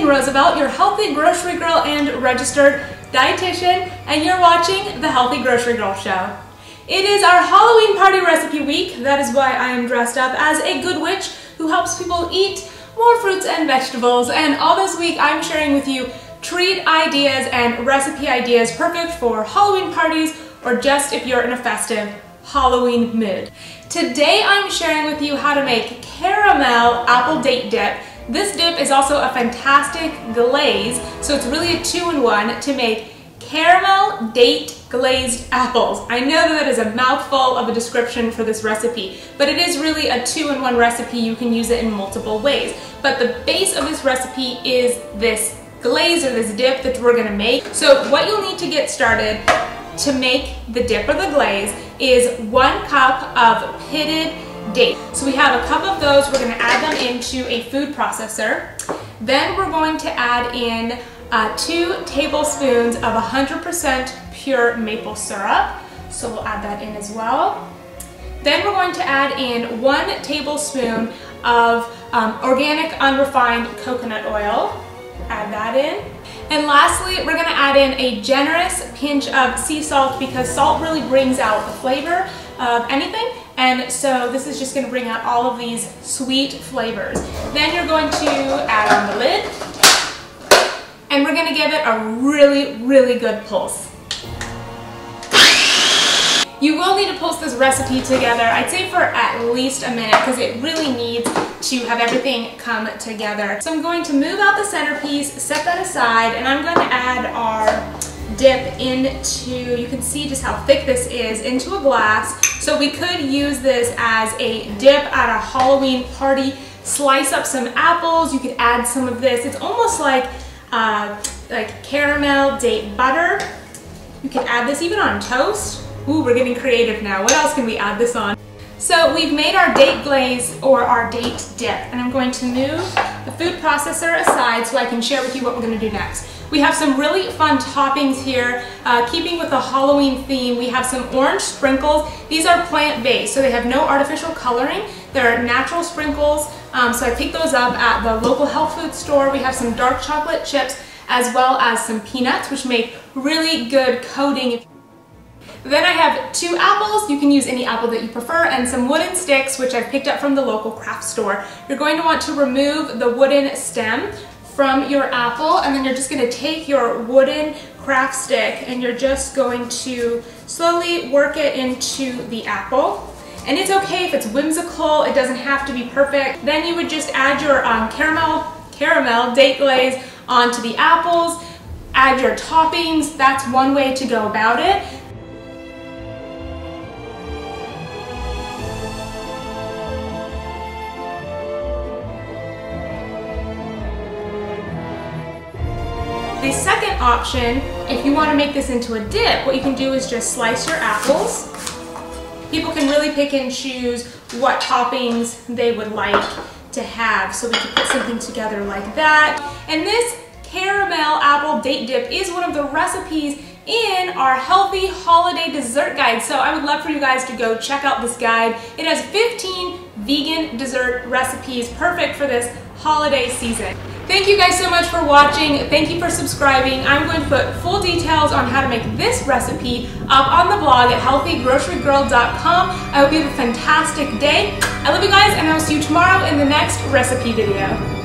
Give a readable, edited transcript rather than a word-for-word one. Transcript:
Roosevelt, your healthy grocery girl and registered dietitian, and you're watching the Healthy Grocery Girl Show. It is our Halloween party recipe week. That is why I am dressed up as a good witch who helps people eat more fruits and vegetables. And all this week I'm sharing with you treat ideas and recipe ideas perfect for Halloween parties or just if you're in a festive Halloween mood. Today I'm sharing with you how to make caramel apple date dip. This dip is also a fantastic glaze, so it's really a two-in-one to make caramel date glazed apples. I know that is a mouthful of a description for this recipe, but it is really a two-in-one recipe. You can use it in multiple ways. But the base of this recipe is this glaze or this dip that we're gonna make. So what you'll need to get started to make the dip or the glaze is 1 cup of pitted date. So we have a cup of those. We're going to add them into a food processor. Then we're going to add in 2 tablespoons of 100% pure maple syrup. So we'll add that in as well. Then we're going to add in 1 tablespoon of organic unrefined coconut oil. Add that in. And lastly, we're going to add in a generous pinch of sea salt because salt really brings out the flavor of anything. And so this is just going to bring out all of these sweet flavors. Then you're going to add on the lid and we're going to give it a really, really good pulse. You will need to pulse this recipe together, I'd say for at least a minute because it really needs to have everything come together. So I'm going to move out the centerpiece, set that aside, and I'm going to add our dip into, you can see just how thick this is, into a glass. So we could use this as a dip at a Halloween party, slice up some apples, you could add some of this. It's almost like caramel date butter. You can add this even on toast. Ooh, we're getting creative now. What else can we add this on? So we've made our date glaze or our date dip, and I'm going to move the food processor aside so I can share with you what we're going to do next. We have some really fun toppings here. Keeping with the Halloween theme, we have some orange sprinkles. These are plant-based, so they have no artificial coloring. They're natural sprinkles, so I picked those up at the local health food store. We have some dark chocolate chips as well as some peanuts, which make really good coating. Then I have 2 apples, you can use any apple that you prefer, and some wooden sticks, which I've picked up from the local craft store. You're going to want to remove the wooden stem from your apple, and then you're just going to take your wooden craft stick and you're just going to slowly work it into the apple. And it's okay if it's whimsical, it doesn't have to be perfect. Then you would just add your caramel date glaze onto the apples, add your toppings. That's one way to go about it. The second option, if you want to make this into a dip, what you can do is just slice your apples. People can really pick and choose what toppings they would like to have, so we can put something together like that. And this caramel apple date dip is one of the recipes in our healthy holiday dessert guide. So I would love for you guys to go check out this guide. It has 15 vegan dessert recipes perfect for this holiday season. Thank you guys so much for watching. Thank you for subscribing. I'm going to put full details on how to make this recipe up on the blog at healthygrocerygirl.com. I hope you have a fantastic day. I love you guys, and I will see you tomorrow in the next recipe video.